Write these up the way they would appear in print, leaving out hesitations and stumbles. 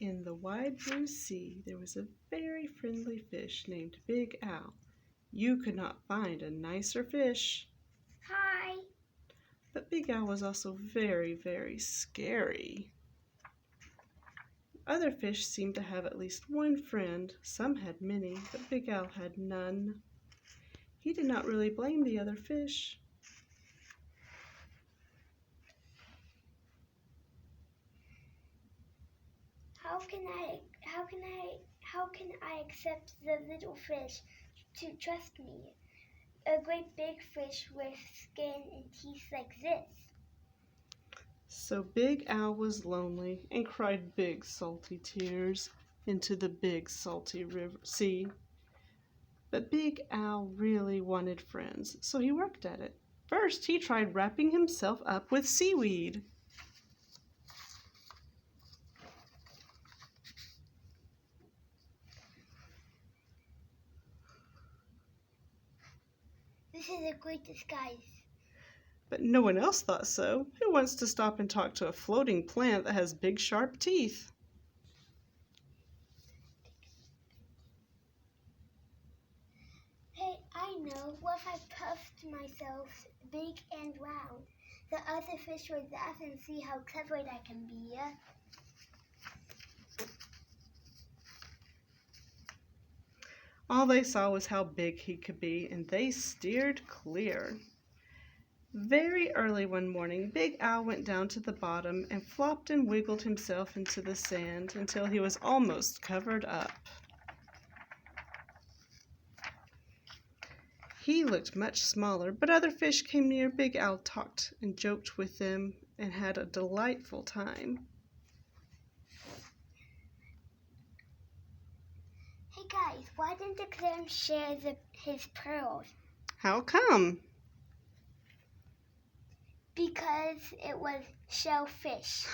In the wide blue sea, there was a very friendly fish named Big Al. You could not find a nicer fish. Hi. But Big Al was also very, very scary. Other fish seemed to have at least one friend. Some had many, but Big Al had none. He did not really blame the other fish. How can I accept the little fish to trust me? A great big fish with skin and teeth like this. So Big Al was lonely and cried big salty tears into the big salty sea. But Big Al really wanted friends, so he worked at it. First, he tried wrapping himself up with seaweed. This is a great disguise. But no one else thought so. Who wants to stop and talk to a floating plant that has big sharp teeth? Hey, I know. What if I puffed myself big and round? The other fish would laugh and see how clever I can be. All they saw was how big he could be, and they steered clear. Very early one morning, Big Al went down to the bottom and flopped and wiggled himself into the sand until he was almost covered up. He looked much smaller, but other fish came near. Big Al talked and joked with them and had a delightful time. Hey guys, why didn't the clam share his pearls? How come? Because it was shellfish.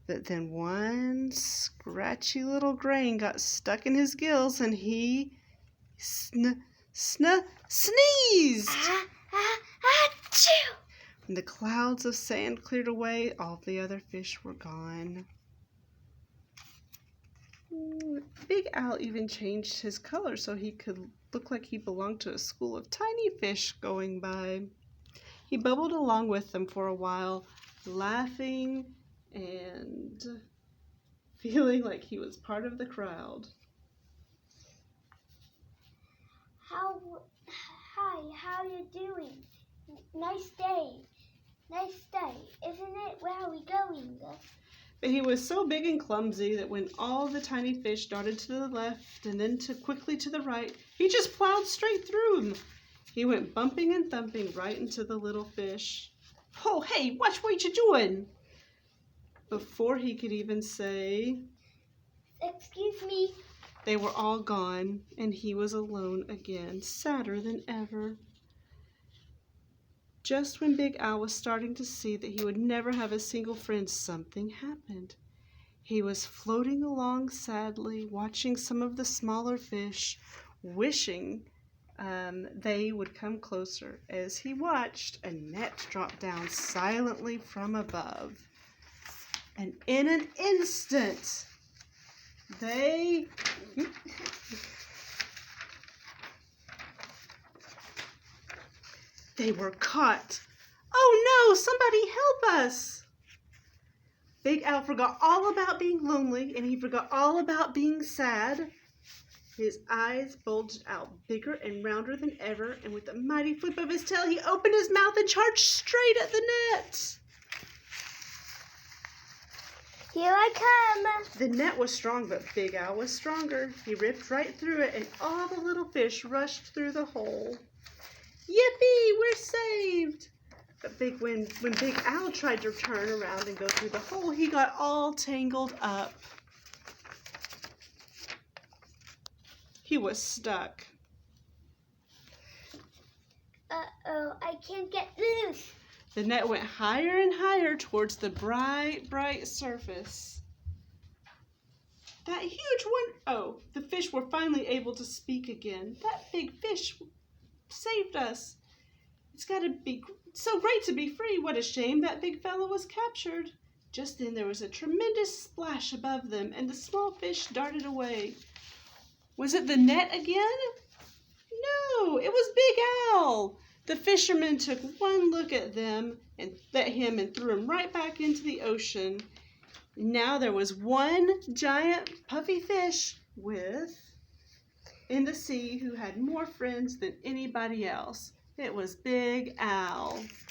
But then one scratchy little grain got stuck in his gills and he sneezed. Achoo! When the clouds of sand cleared away, all the other fish were gone. Big Al even changed his color so he could look like he belonged to a school of tiny fish going by. He bubbled along with them for a while, laughing and feeling like he was part of the crowd. Hi, how you doing? Nice day, isn't it? Where are we going? But he was so big and clumsy that when all the tiny fish darted to the left and then quickly to the right, he just plowed straight through them. He went bumping and thumping right into the little fish. Oh, hey, watch what you're doing! Before he could even say, Excuse me. they were all gone, and he was alone again, sadder than ever. Just when Big Al was starting to see that he would never have a single friend, something happened. He was floating along sadly, watching some of the smaller fish, wishing they would come closer. As he watched, a net dropped down silently from above. And in an instant, they were caught. Oh no, somebody help us! Big Al forgot all about being lonely, and he forgot all about being sad. His eyes bulged out bigger and rounder than ever, and with a mighty flip of his tail, he opened his mouth and charged straight at the net. Here I come. The net was strong, but Big Al was stronger. He ripped right through it, and all the little fish rushed through the hole. Yippee, we're saved! But when Big Al tried to turn around and go through the hole, he got all tangled up. He was stuck. Uh-oh, I can't get loose. The net went higher and higher towards the bright, bright surface. That huge one! Oh, the fish were finally able to speak again. That big fish saved us. It's got to be so great to be free. What a shame that big fellow was captured. Just then there was a tremendous splash above them, and the small fish darted away. Was it the net again? No, it was Big Al. The fisherman took one look at him and threw him right back into the ocean. Now there was one giant puffy fish in the sea who had more friends than anybody else. It was Big Al.